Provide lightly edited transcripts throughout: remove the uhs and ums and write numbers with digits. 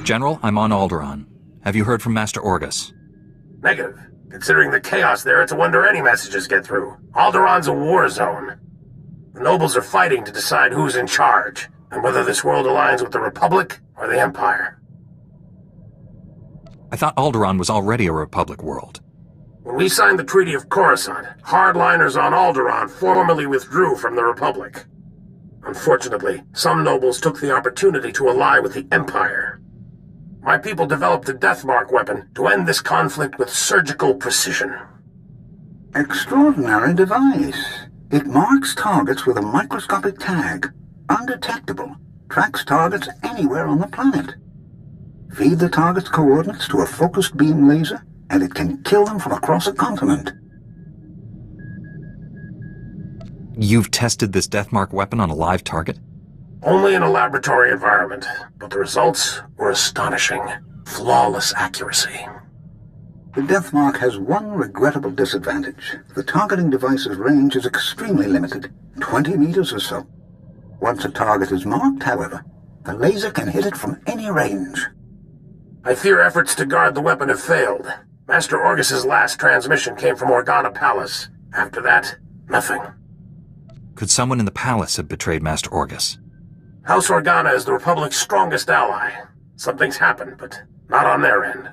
General, I'm on Alderaan. Have you heard from Master Orgus? Negative. Considering the chaos there, it's a wonder any messages get through. Alderaan's a war zone. The nobles are fighting to decide who's in charge, and whether this world aligns with the Republic or the Empire. I thought Alderaan was already a Republic world. When we signed the Treaty of Coruscant, hardliners on Alderaan formally withdrew from the Republic. Unfortunately, some nobles took the opportunity to ally with the Empire. My people developed a Deathmark weapon to end this conflict with surgical precision. Extraordinary device. It marks targets with a microscopic tag. Undetectable. Tracks targets anywhere on the planet. Feed the target's coordinates to a focused beam laser, and it can kill them from across a continent. You've tested this Deathmark weapon on a live target? Only in a laboratory environment, but the results were astonishing. Flawless accuracy. The Deathmark has one regrettable disadvantage. The targeting device's range is extremely limited, 20 meters or so. Once a target is marked, however, the laser can hit it from any range. I fear efforts to guard the weapon have failed. Master Orgus's last transmission came from Organa Palace. After that, nothing. Could someone in the palace have betrayed Master Orgus? House Organa is the Republic's strongest ally. Something's happened, but not on their end.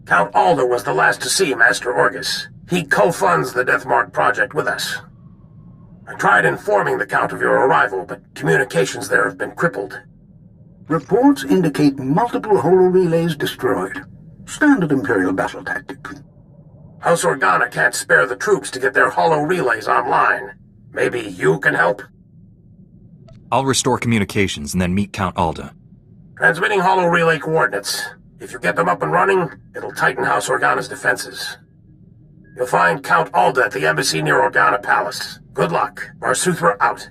Count Alder was the last to see Master Orgus. He co-funds the Deathmark project with us. I tried informing the Count of your arrival, but communications there have been crippled. Reports indicate multiple holo-relays destroyed. Standard Imperial battle tactic. House Organa can't spare the troops to get their holo-relays online. Maybe you can help? I'll restore communications and then meet Count Alda. Transmitting holo-relay coordinates. If you get them up and running, it'll tighten House Organa's defenses. You'll find Count Alda at the embassy near Organa Palace. Good luck. Marsuthra out.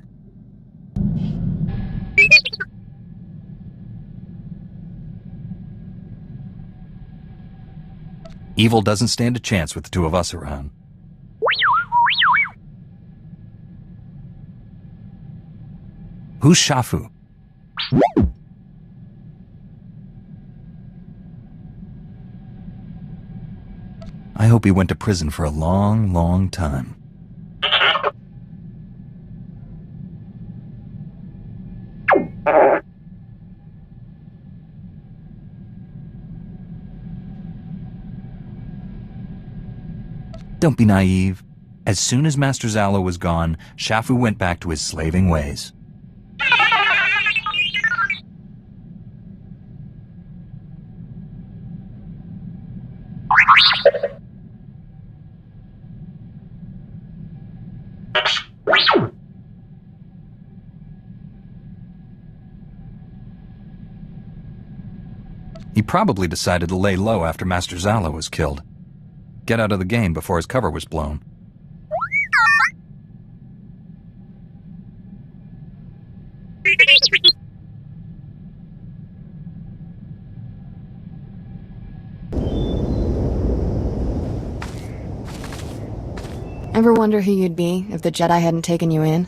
Evil doesn't stand a chance with the two of us around. Who's Shafu? I hope he went to prison for a long, long time. Don't be naive. As soon as Master Zalo was gone, Shafu went back to his slaving ways. He probably decided to lay low after Master Zalo was killed. Get out of the game before his cover was blown. Ever wonder who you'd be if the Jedi hadn't taken you in?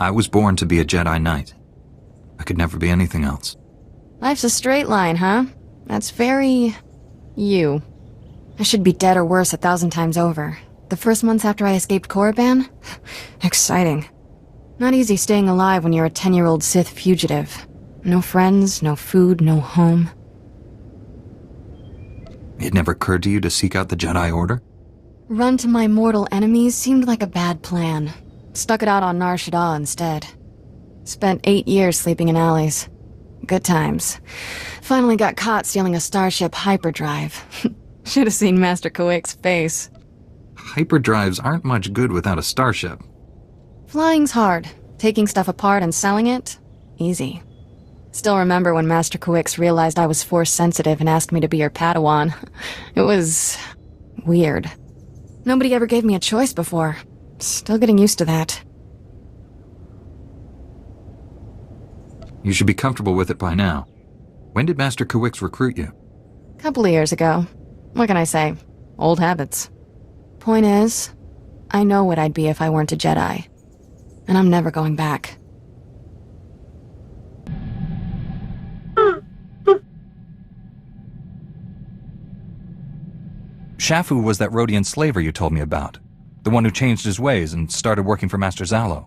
I was born to be a Jedi Knight. I could never be anything else. Life's a straight line, huh? That's very... you. I should be dead or worse 1,000 times over. The first months after I escaped Korriban? Exciting. Not easy staying alive when you're a 10-year-old Sith fugitive. No friends, no food, no home. It never occurred to you to seek out the Jedi Order? Run to my mortal enemies seemed like a bad plan. Stuck it out on Nar Shaddaa instead. Spent 8 years sleeping in alleys. Good times. Finally got caught stealing a starship hyperdrive. Should have seen Master Kowick's face. Hyperdrives aren't much good without a starship. Flying's hard. Taking stuff apart and selling it? Easy. Still remember when Master Kowick's realized I was Force-sensitive and asked me to be her Padawan. It was... weird. Nobody ever gave me a choice before. Still getting used to that. You should be comfortable with it by now. When did Master Kowick's recruit you? Couple of years ago. What can I say? Old habits. Point is, I know what I'd be if I weren't a Jedi. And I'm never going back. Shafu was that Rhodian slaver you told me about. The one who changed his ways and started working for Master Zalo.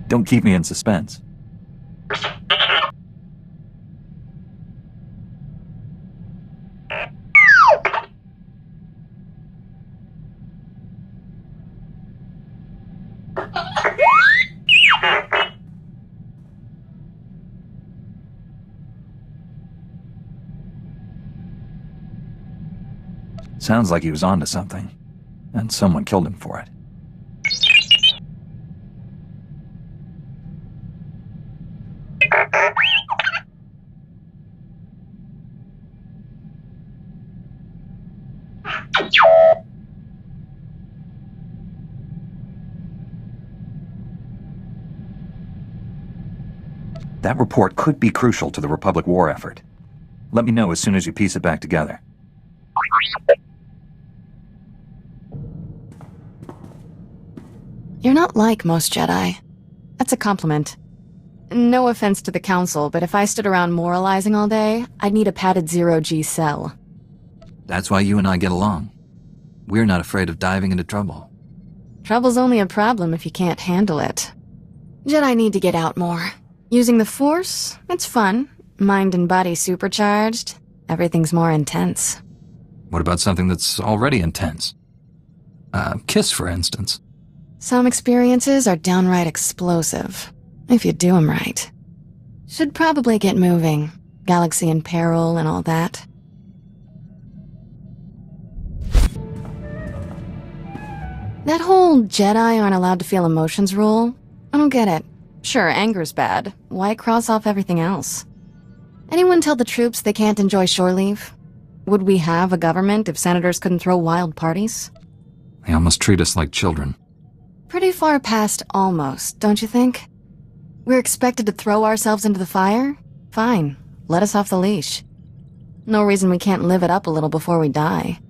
Don't keep me in suspense. Sounds like he was onto something, and someone killed him for it. That report could be crucial to the Republic war effort. Let me know as soon as you piece it back together. You're not like most Jedi. That's a compliment. No offense to the Council, but if I stood around moralizing all day, I'd need a padded zero-G cell. That's why you and I get along. We're not afraid of diving into trouble. Trouble's only a problem if you can't handle it. Jedi need to get out more. Using the Force, it's fun. Mind and body supercharged, everything's more intense. What about something that's already intense? Kiss, for instance. Some experiences are downright explosive, if you do them right. Should probably get moving. Galaxy in peril and all that. That whole Jedi aren't allowed to feel emotions rule, I don't get it. Sure, anger's bad. Why cross off everything else? Anyone tell the troops they can't enjoy shore leave? Would we have a government if senators couldn't throw wild parties? They almost treat us like children. Pretty far past almost, don't you think? We're expected to throw ourselves into the fire? Fine, let us off the leash. No reason we can't live it up a little before we die.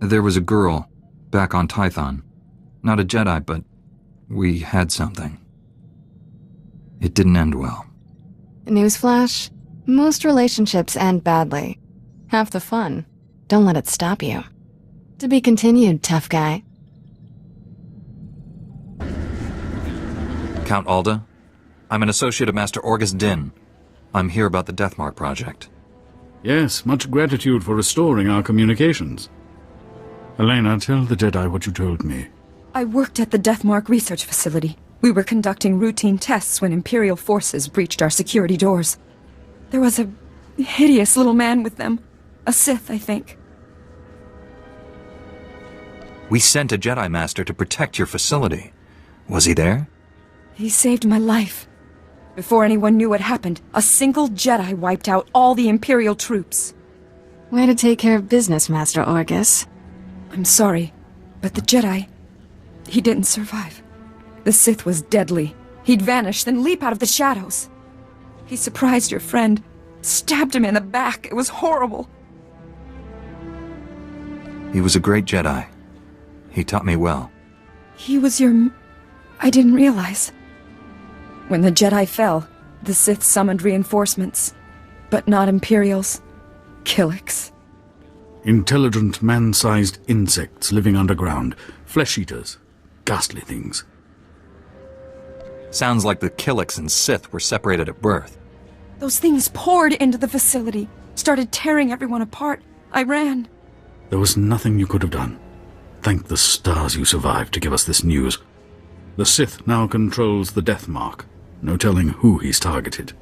There was a girl, back on Tython. Not a Jedi, but we had something. It didn't end well. Newsflash? Most relationships end badly. Half the fun. Don't let it stop you. To be continued, tough guy. Count Alda, I'm an associate of Master Orgus Din. I'm here about the Deathmark project. Yes, much gratitude for restoring our communications. Elena, tell the Jedi what you told me. I worked at the Deathmark research facility. We were conducting routine tests when Imperial forces breached our security doors. There was a hideous little man with them. A Sith, I think. We sent a Jedi Master to protect your facility. Was he there? He saved my life. Before anyone knew what happened, a single Jedi wiped out all the Imperial troops. Way to take care of business, Master Orgus. I'm sorry, but the Jedi, he didn't survive. The Sith was deadly. He'd vanish, then leap out of the shadows. He surprised your friend, stabbed him in the back. It was horrible. He was a great Jedi. He taught me well. He was your... I didn't realize. When the Jedi fell, the Sith summoned reinforcements. But not Imperials. Killiks. Intelligent, man-sized insects living underground. Flesh-eaters. Ghastly things. Sounds like the Killiks and Sith were separated at birth. Those things poured into the facility. Started tearing everyone apart. I ran. There was nothing you could have done. Thank the stars you survived to give us this news. The Sith now controls the Deathmark. No telling who he's targeted.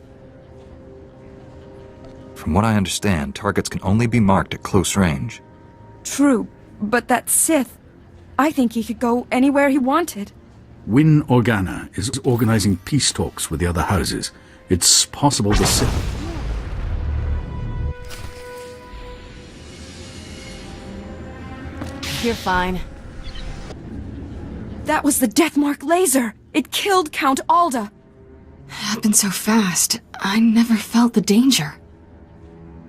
From what I understand, targets can only be marked at close range. True, but that Sith, I think he could go anywhere he wanted. Win Organa is organizing peace talks with the other houses. It's possible the Sith... You're fine. That was the Deathmark laser! It killed Count Alda! Happened so fast. I never felt the danger.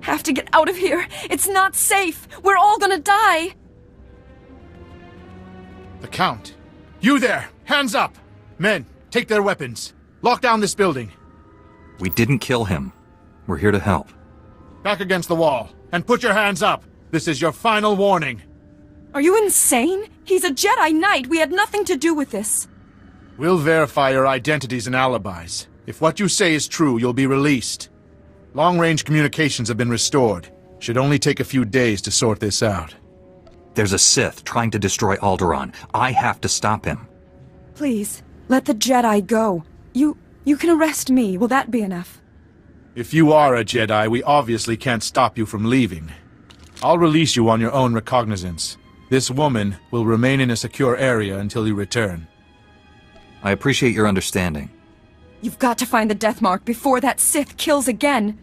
Have to get out of here! It's not safe! We're all gonna die! The Count! You there! Hands up! Men, take their weapons. Lock down this building. We didn't kill him. We're here to help. Back against the wall. And put your hands up! This is your final warning. Are you insane? He's a Jedi Knight. We had nothing to do with this. We'll verify your identities and alibis. If what you say is true, you'll be released. Long-range communications have been restored. Should only take a few days to sort this out. There's a Sith trying to destroy Alderaan. I have to stop him. Please, let the Jedi go. You can arrest me. Will that be enough? If you are a Jedi, we obviously can't stop you from leaving. I'll release you on your own recognizance. This woman will remain in a secure area until you return. I appreciate your understanding. You've got to find the Death Mark before that Sith kills again.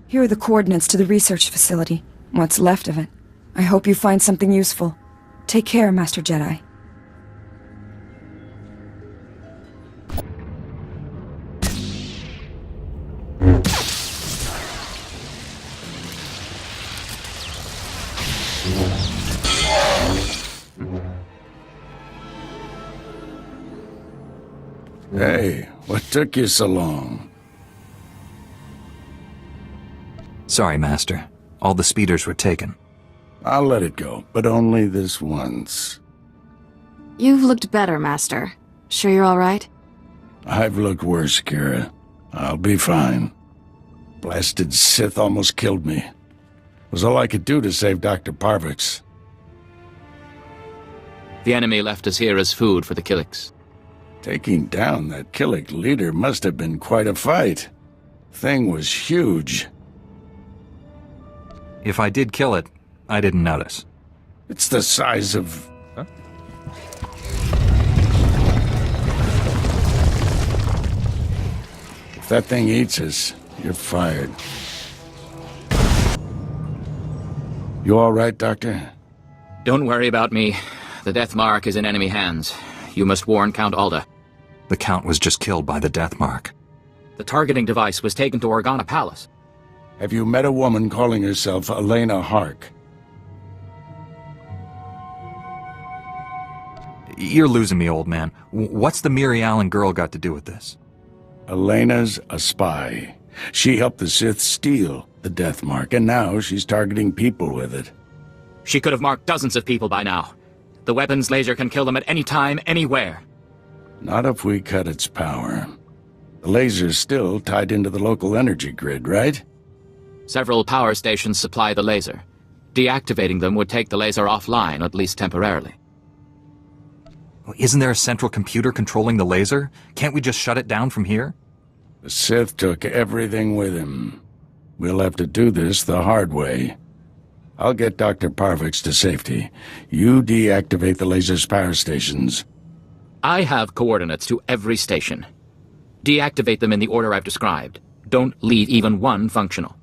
Here are the coordinates to the research facility. What's left of it. I hope you find something useful. Take care, Master Jedi. Hey, what took you so long? Sorry, Master. All the speeders were taken. I'll let it go, but only this once. You've looked better, Master. Sure you're all right? I've looked worse, Kira. I'll be fine. Blasted Sith almost killed me. Was all I could do to save Dr. Parvix. The enemy left us here as food for the Killiks. Taking down that Killik leader must have been quite a fight. Thing was huge. If I did kill it, I didn't notice. It's the size of... Huh? If that thing eats us, you're fired. You all right, Doctor? Don't worry about me. The Death Mark is in enemy hands. You must warn Count Alda. The Count was just killed by the Death Mark. The targeting device was taken to Organa Palace. Have you met a woman calling herself Elena Hark? You're losing me, old man. What's the Miri Allen girl got to do with this? Elena's a spy. She helped the Sith steal the Death Mark, and now she's targeting people with it. She could have marked dozens of people by now. The weapon's laser can kill them at any time, anywhere. Not if we cut its power. The laser's still tied into the local energy grid, right? Several power stations supply the laser. Deactivating them would take the laser offline, at least temporarily. Isn't there a central computer controlling the laser? Can't we just shut it down from here? The Sith took everything with him. We'll have to do this the hard way. I'll get Dr. Parvix to safety. You deactivate the laser's power stations. I have coordinates to every station. Deactivate them in the order I've described. Don't leave even one functional.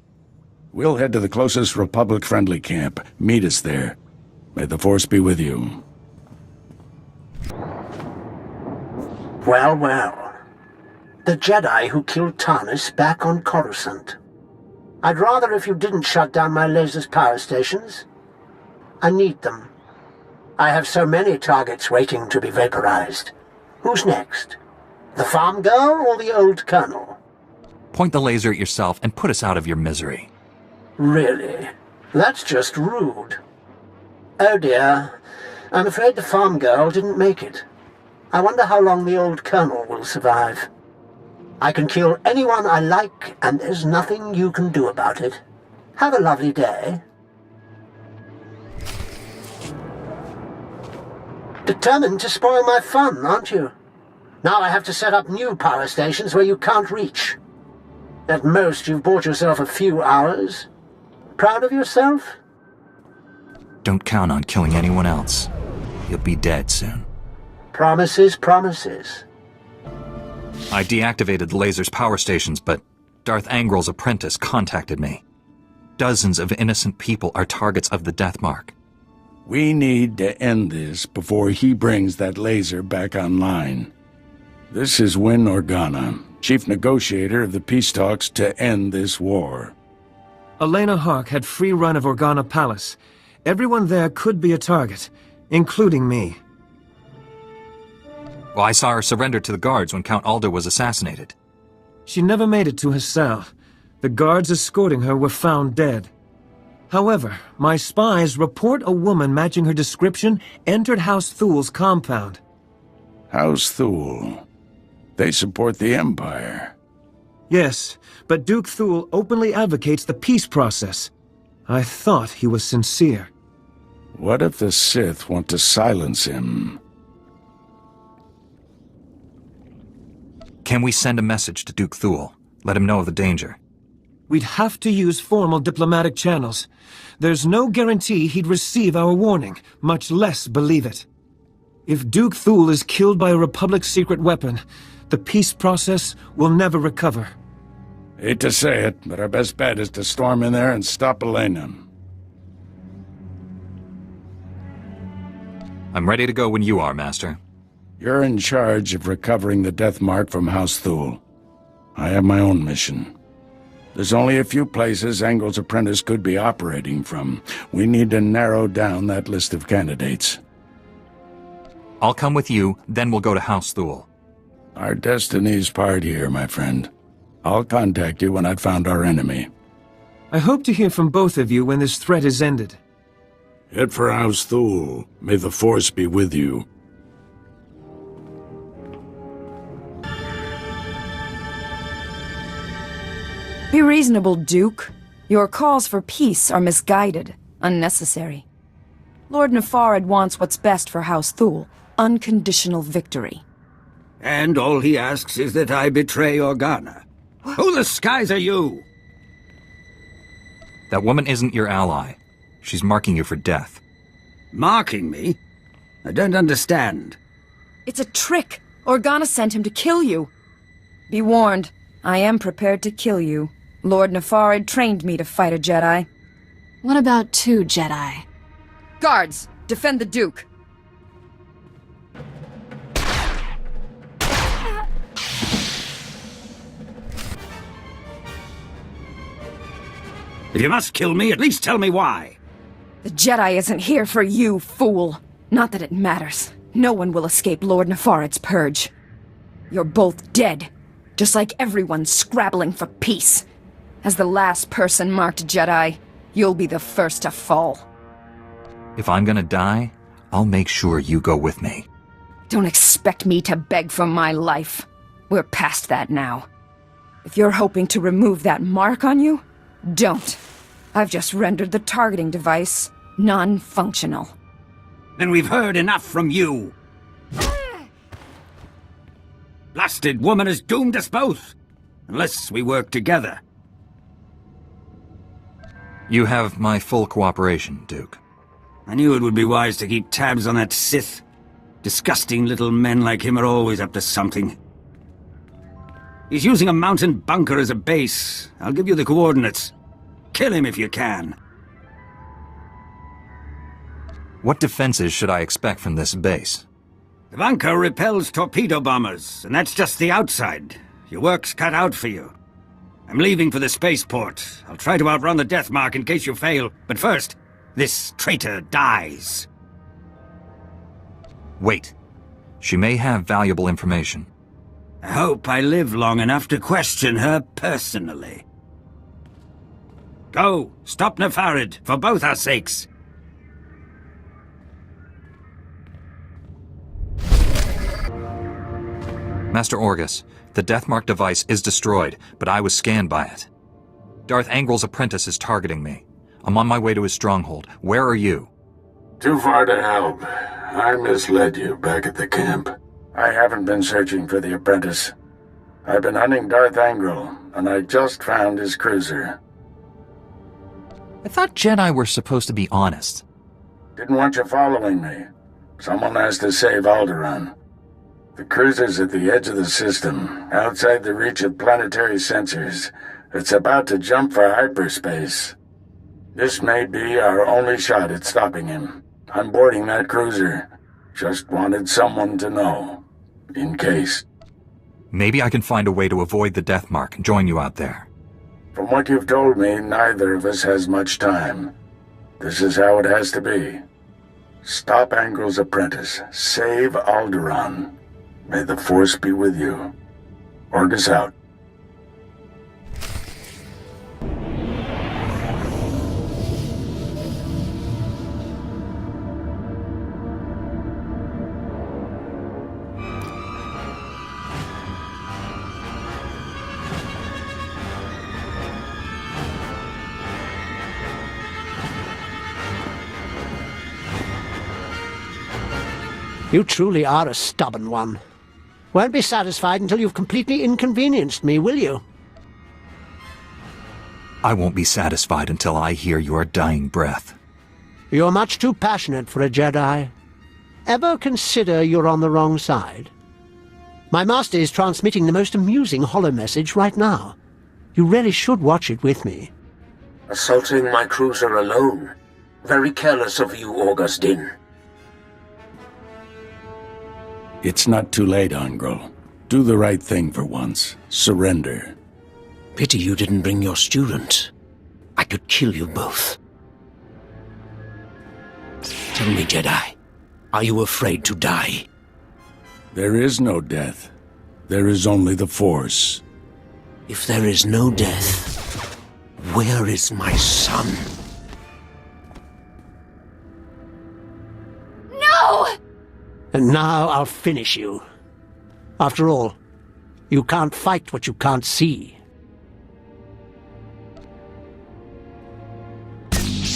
We'll head to the closest Republic-friendly camp. Meet us there. May the Force be with you. Well, well. The Jedi who killed Tarnis back on Coruscant. I'd rather if you didn't shut down my laser's power stations. I need them. I have so many targets waiting to be vaporized. Who's next? The farm girl or the old colonel? Point the laser at yourself and put us out of your misery. Really? That's just rude. Oh dear. I'm afraid the farm girl didn't make it. I wonder how long the old colonel will survive. I can kill anyone I like, and there's nothing you can do about it. Have a lovely day. Determined to spoil my fun, aren't you? Now I have to set up new power stations where you can't reach. At most, you've bought yourself a few hours. Proud of yourself? Don't count on killing anyone else. You'll be dead soon. Promises, promises. I deactivated the laser's power stations, but Darth Angrel's apprentice contacted me. Dozens of innocent people are targets of the Death Mark. We need to end this before he brings that laser back online. This is Win Organa, chief negotiator of the peace talks to end this war. Elena Hark had free run of Organa Palace. Everyone there could be a target, including me. Well, I saw her surrender to the guards when Count Alder was assassinated. She never made it to her cell. The guards escorting her were found dead. However, my spies report a woman matching her description entered House Thul's compound. House Thul. They support the Empire. Yes, but Duke Thul openly advocates the peace process. I thought he was sincere. What if the Sith want to silence him? Can we send a message to Duke Thul? Let him know of the danger. We'd have to use formal diplomatic channels. There's no guarantee he'd receive our warning, much less believe it. If Duke Thul is killed by a Republic secret weapon, the peace process will never recover. Hate to say it, but our best bet is to storm in there and stop Elena. I'm ready to go when you are, Master. You're in charge of recovering the Death Mark from House Thul. I have my own mission. There's only a few places Angle's apprentice could be operating from. We need to narrow down that list of candidates. I'll come with you, then we'll go to House Thul. Our destinies part here, my friend. I'll contact you when I've found our enemy. I hope to hear from both of you when this threat is ended. Head for House Thul. May the Force be with you. Be reasonable, Duke. Your calls for peace are misguided, unnecessary. Lord Nefarad wants what's best for House Thul. Unconditional victory. And all he asks is that I betray Organa. Who the skies are you? That woman isn't your ally. She's marking you for death. Marking me? I don't understand. It's a trick. Organa sent him to kill you. Be warned, I am prepared to kill you. Lord Nefarad trained me to fight a Jedi. What about 2 Jedi? Guards, defend the Duke. If you must kill me, at least tell me why. The Jedi isn't here for you, fool. Not that it matters. No one will escape Lord Nefarad's purge. You're both dead, just like everyone scrabbling for peace. As the last person marked Jedi, you'll be the first to fall. If I'm gonna die, I'll make sure you go with me. Don't expect me to beg for my life. We're past that now. If you're hoping to remove that mark on you, don't. I've just rendered the targeting device non-functional. Then we've heard enough from you. Blasted woman has doomed us both. Unless we work together. You have my full cooperation, Duke. I knew it would be wise to keep tabs on that Sith. Disgusting little men like him are always up to something. He's using a mountain bunker as a base. I'll give you the coordinates. Kill him if you can. What defenses should I expect from this base? The bunker repels torpedo bombers, and that's just the outside. Your work's cut out for you. I'm leaving for the spaceport. I'll try to outrun the Death Mark in case you fail. But first, this traitor dies. Wait. She may have valuable information. I hope I live long enough to question her personally. Go, stop Nefarad, for both our sakes. Master Orgus, the Deathmark device is destroyed, but I was scanned by it. Darth Angrel's apprentice is targeting me. I'm on my way to his stronghold. Where are you? Too far to help. I misled you back at the camp. I haven't been searching for the apprentice. I've been hunting Darth Angrel, and I just found his cruiser. I thought Jedi were supposed to be honest. Didn't want you following me. Someone has to save Alderaan. The cruiser's at the edge of the system, outside the reach of planetary sensors. It's about to jump for hyperspace. This may be our only shot at stopping him. I'm boarding that cruiser. Just wanted someone to know. In case. Maybe I can find a way to avoid the Deathmark and join you out there. From what you've told me, neither of us has much time. This is how it has to be. Stop Angrel's apprentice. Save Alderaan. May the Force be with you. Orgus out. You truly are a stubborn one. Won't be satisfied until you've completely inconvenienced me, will you? I won't be satisfied until I hear your dying breath. You're much too passionate for a Jedi. Ever consider you're on the wrong side? My master is transmitting the most amusing holo message right now. You really should watch it with me. Assaulting my cruiser alone. Very careless of you, Orgus Din. It's not too late, Angrel. Do the right thing for once. Surrender. Pity you didn't bring your student. I could kill you both. Tell me, Jedi, are you afraid to die? There is no death. There is only the Force. If there is no death, where is my son? No! And now I'll finish you. After all, you can't fight what you can't see.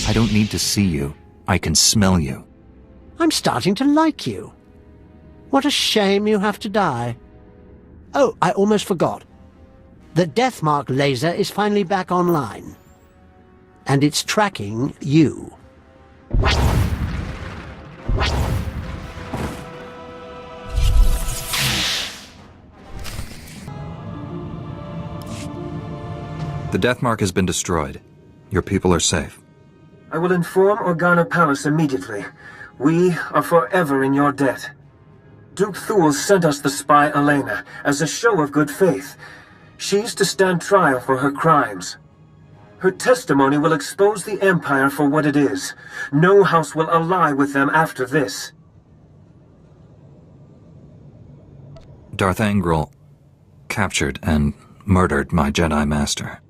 I don't need to see you. I can smell you. I'm starting to like you. What a shame you have to die. Oh, I almost forgot. The Deathmark laser is finally back online. And it's tracking you. The Deathmark has been destroyed. Your people are safe. I will inform Organa Palace immediately. We are forever in your debt. Duke Thule sent us the spy Elena as a show of good faith. She's to stand trial for her crimes. Her testimony will expose the Empire for what it is. No house will ally with them after this. Darth Angrel captured and murdered my Jedi Master.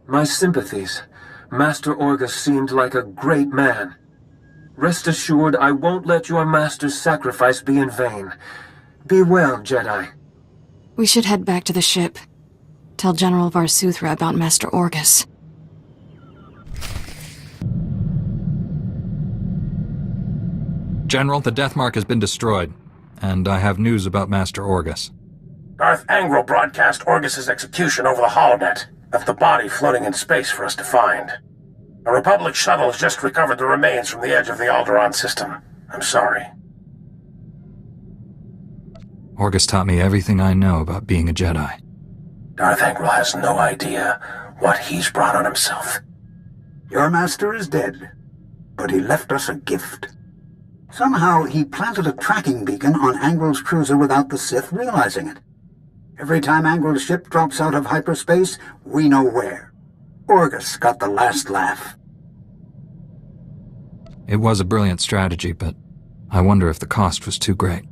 My sympathies. Master Orgus seemed like a great man. Rest assured, I won't let your master's sacrifice be in vain. Be well, Jedi. We should head back to the ship. Tell General Varsuthra about Master Orgus. General, the Deathmark has been destroyed, and I have news about Master Orgus. Darth Angrel broadcast Orgus's execution over the holonet, left the body floating in space for us to find. A Republic shuttle has just recovered the remains from the edge of the Alderaan system. I'm sorry. Orgus taught me everything I know about being a Jedi. Darth Angrel has no idea what he's brought on himself. Your master is dead, but he left us a gift. Somehow he planted a tracking beacon on Angrel's cruiser without the Sith realizing it. Every time Angrel's ship drops out of hyperspace, we know where. Orgus got the last laugh. It was a brilliant strategy, but I wonder if the cost was too great.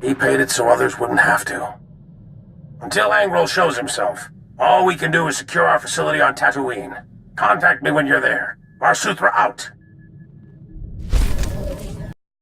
He paid it so others wouldn't have to. Until Angrel shows himself, all we can do is secure our facility on Tatooine. Contact me when you're there. Varsuthra out.